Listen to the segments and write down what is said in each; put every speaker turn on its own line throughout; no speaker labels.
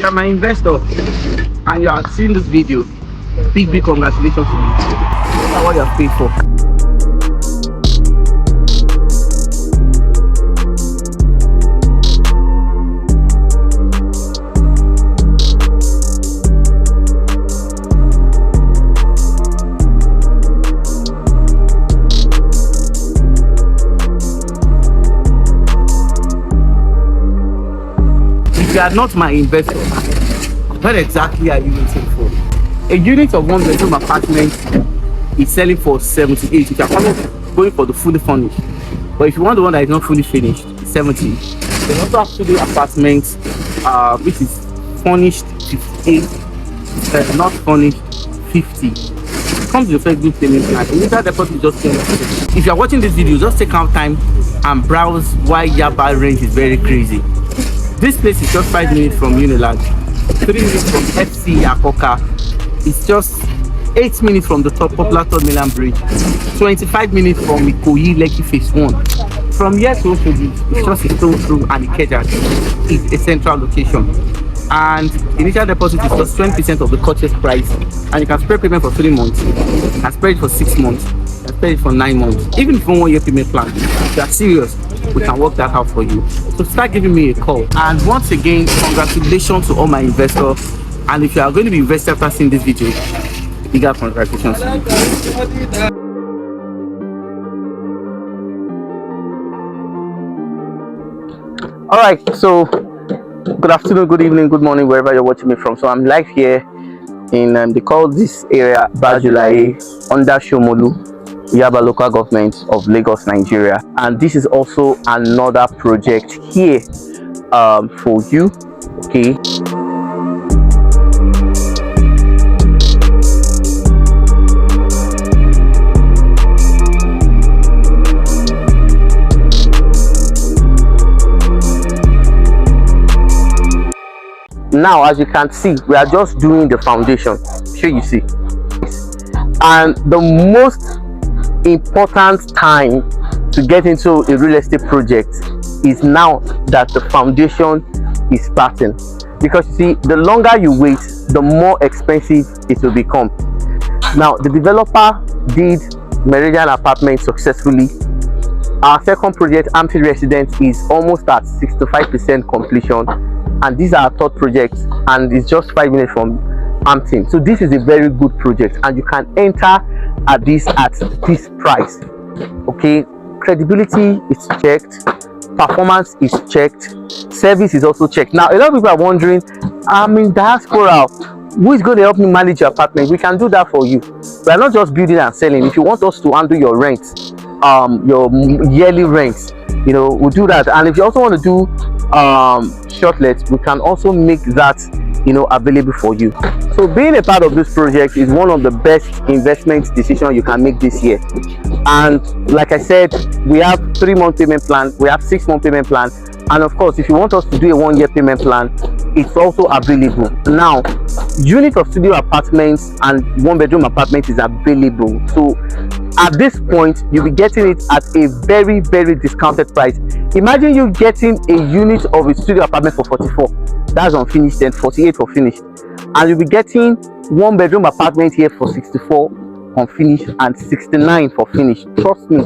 you're my investor and you are seeing this video, big congratulations to you. That's what you have paid for. If you are not my investor, what exactly are you waiting for? A unit of 1 bedroom apartment is selling for 78. If you are going for the fully furnished, but if you want the one that is not fully finished, it's 70. There's also a studio apartment which is furnished 58, not furnished 50. It comes with a very good payment plan. The initial deposit is just 20%. If you are watching this video, just take out time and browse why Yaba'S range is very crazy. This place is just 5 minutes from Mainland, 3 minutes from FC Akoka. It's just 8 minutes from the top popular third Mainland bridge, 25 minutes from Ikoyi Lekki phase 1. From here to Oshodi, it's just a stone through, and Ikeja is a central location. And initial deposit is just 20% of the purchase price, and you can spread payment for 3 months, and spread it for 6 months, and spread it for 9 months. Even if you want 1 year payment plan, if you are serious, we can work that out for you. So start giving me a call. And once again, congratulations to all my investors. And if you are going to be invested after seeing this video, bigger congratulations to you. All right, so good afternoon, good evening, good morning, wherever you're watching me from. So I'm live here in they call this area Bajulaye under Shomolu, Yaba local government of Lagos, Nigeria. And this is also another project here for you. Okay. Now, as you can see, we are just doing the foundation. Sure, you see. And the most important time to get into a real estate project is now that the foundation is starting, because you see, the longer you wait, the more expensive it will become. Now, the developer did Meridian Apartments successfully. Our second project, Amphi Residence, is almost at 65% completion, and these are our third projects, and it's just 5 minutes from Ampton. So this is a very good project, and you can enter at this price. Okay, credibility is checked, performance is checked, service is also checked. Now, a lot of people are wondering, I'm in diaspora, who is going to help me manage your apartment? We can do that for you. We are not just building and selling. If you want us to handle your rent, your yearly rent, you know, we'll do that. And if you also want to do shortlets, we can also make that, you know, available for you. So being a part of this project is one of the best investment decisions you can make this year. And like I said, we have 3-month payment plan, we have 6-month payment plan, and of course, if you want us to do a 1-year payment plan, it's also available. Now, unit of studio apartments and 1-bedroom apartment is available. So at this point, you'll be getting it at a very discounted price. Imagine you getting a unit of a studio apartment for 44, that's unfinished, then 48 for finished, and you'll be getting 1-bedroom apartment here for 64 unfinished and 69 for finished. Trust me,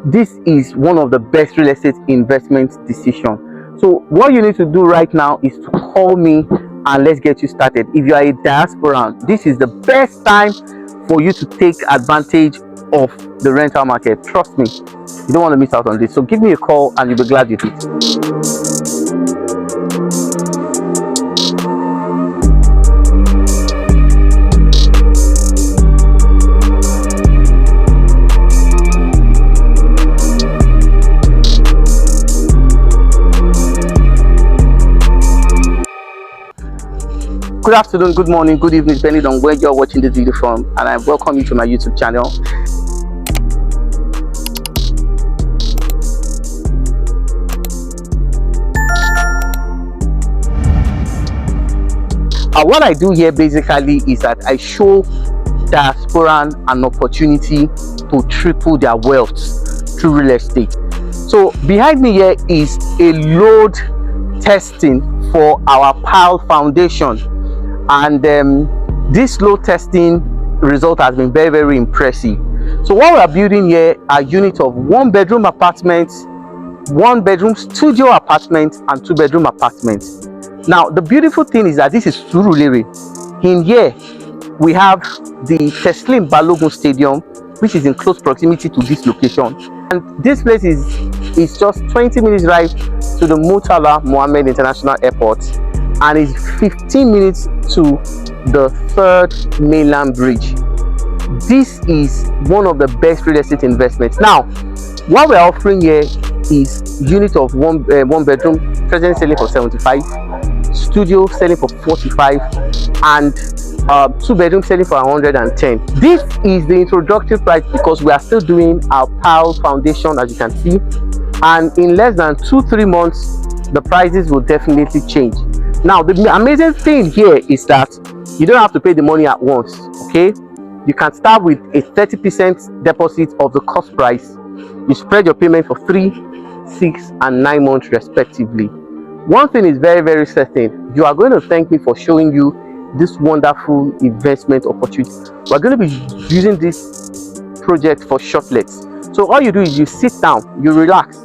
this is one of the best real estate investment decisions. So what you need to do right now is to call me and let's get you started. If you are a diaspora, this is the best time for you to take advantage of the rental market. Trust me, you don't want to miss out on this. So give me a call and you'll be glad you did. Good afternoon, good morning, good evening, depending on where you're watching this video from, and I welcome you to my YouTube channel. What I do here basically is that I show diasporan an opportunity to triple their wealth through real estate. So behind me here is a load testing for our pile foundation, and this load testing result has been very, very impressive. So what we are building here are units of 1-bedroom apartments, 1-bedroom studio apartment, and 2-bedroom apartments. Now the beautiful thing is that this is Surulere. In here we have the Teslim Balogun Stadium, which is in close proximity to this location, and this place is just 20 minutes drive to the Murtala Mohammed International Airport, and is 15 minutes to the 3rd Mainland Bridge. This is one of the best real estate investments. Now what we're offering here is unit of one bedroom presently selling for 75, studio selling for 45, and 2-bedroom selling for 110. This is the introductory price because we are still doing our pile foundation, as you can see, and in less than 2-3 months the prices will definitely change. Now the amazing thing here is that you don't have to pay the money at once. Okay, you can start with a 30% deposit of the cost price. You spread your payment for 3, 6, and 9 months respectively. One thing is very, very certain: you are going to thank me for showing you this wonderful investment opportunity. We're going to be using this project for shortlets. So all you do is you sit down, you relax,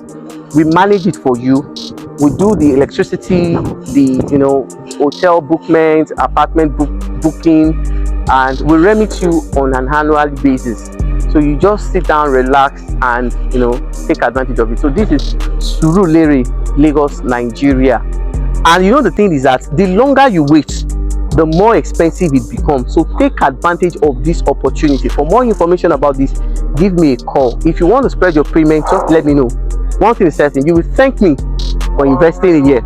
we manage it for you. We do the electricity, the hotel bookings, apartment booking, and we remit you on an annual basis. So you just sit down, relax, and take advantage of it. So this is Surulere, Lagos, Nigeria. And the thing is that the longer you wait, the more expensive it becomes. So take advantage of this opportunity. For more information about this, give me a call. If you want to spread your payment, just let me know. One thing is certain: you will thank me for investing in here.